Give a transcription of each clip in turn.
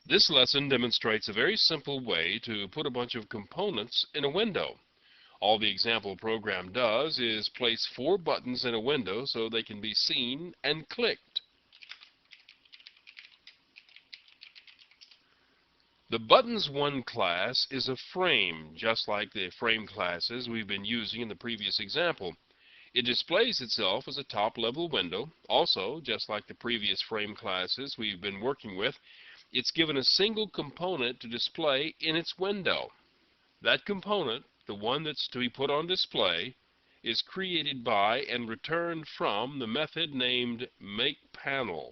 This lesson demonstrates a very simple way to put a bunch of components in a window. All the example program does is place 4 buttons in a window so they can be seen and clicked. The Buttons 1 class is a frame, just like the frame classes we've been using in the previous example. It displays itself as a top-level window. Also, just like the previous frame classes we've been working with, it's given a single component to display in its window. That component, the one that's to be put on display, is created by and returned from the method named MakePanel.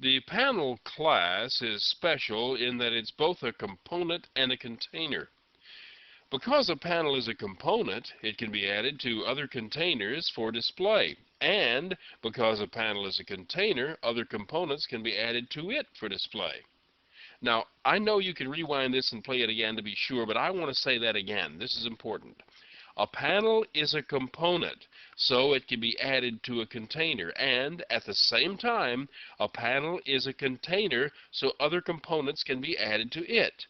The panel class is special in that it's both a component and a container. Because a panel is a component, it can be added to other containers for display. And because a panel is a container, other components can be added to it for display. Now, I know you can rewind this and play it again to be sure, but I want to say that again. This is important. A panel is a component, so it can be added to a container. And at the same time, a panel is a container, so other components can be added to it.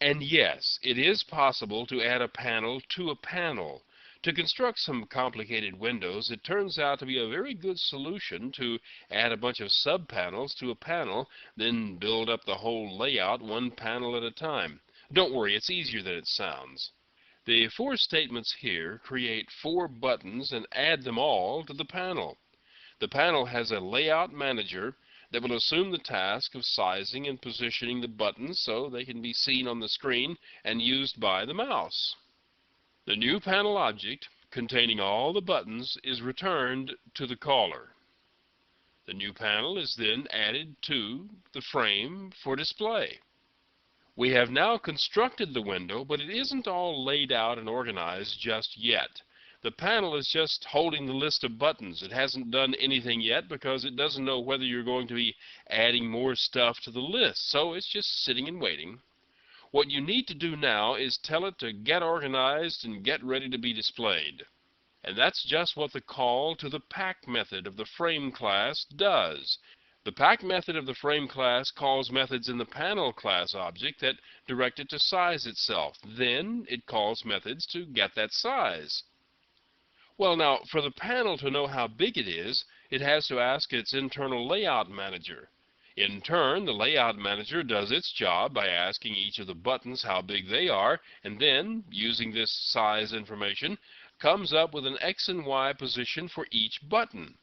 And yes, it is possible to add a panel to a panel. To construct some complicated windows, it turns out to be a very good solution to add a bunch of sub-panels to a panel, then build up the whole layout one panel at a time. Don't worry, it's easier than it sounds. The 4 statements here create 4 buttons and add them all to the panel. The panel has a layout manager that will assume the task of sizing and positioning the buttons so they can be seen on the screen and used by the mouse. The new panel object containing all the buttons is returned to the caller. The new panel is then added to the frame for display. We have now constructed the window, but it isn't all laid out and organized just yet. The panel is just holding the list of buttons. It hasn't done anything yet because it doesn't know whether you're going to be adding more stuff to the list, so it's just sitting and waiting. What you need to do now is tell it to get organized and get ready to be displayed. And that's just what the call to the pack method of the frame class does. The pack method of the frame class calls methods in the panel class object that direct it to size itself. Then it calls methods to get that size. Well, now, for the panel to know how big it is, it has to ask its internal layout manager. In turn, the layout manager does its job by asking each of the buttons how big they are, and then, using this size information, comes up with an X and Y position for each button.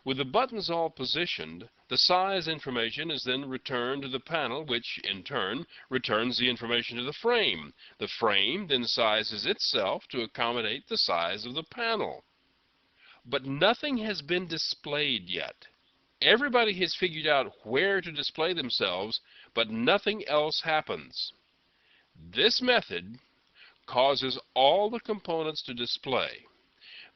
With the buttons all positioned, the size information is then returned to the panel, which, in turn, returns the information to the frame. The frame then sizes itself to accommodate the size of the panel. But nothing has been displayed yet. Everybody has figured out where to display themselves, but nothing else happens. This method causes all the components to display.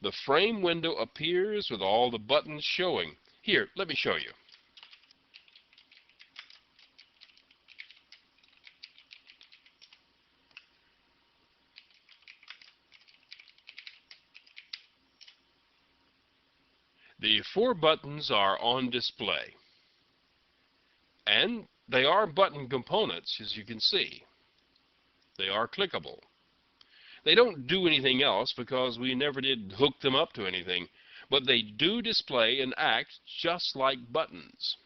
The frame window appears with all the buttons showing. Here, let me show you. The 4 buttons are on display. And they are button components, as you can see. They are clickable. They don't do anything else because we never did hook them up to anything, but they do display and act just like buttons.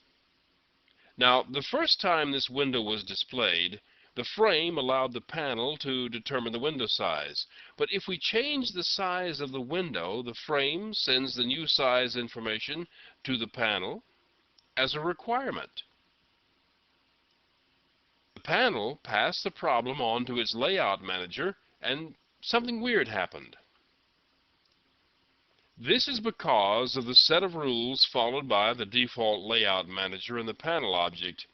Now, the first time this window was displayed, the frame allowed the panel to determine the window size. But if we change the size of the window, the frame sends the new size information to the panel as a requirement. The panel passed the problem on to its layout manager, and something weird happened. This is because of the set of rules followed by the default layout manager and the panel object.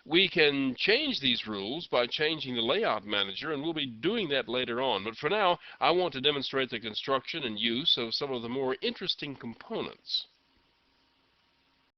We can change these rules by changing the layout manager, and we'll be doing that later on. But for now, I want to demonstrate the construction and use of some of the more interesting components.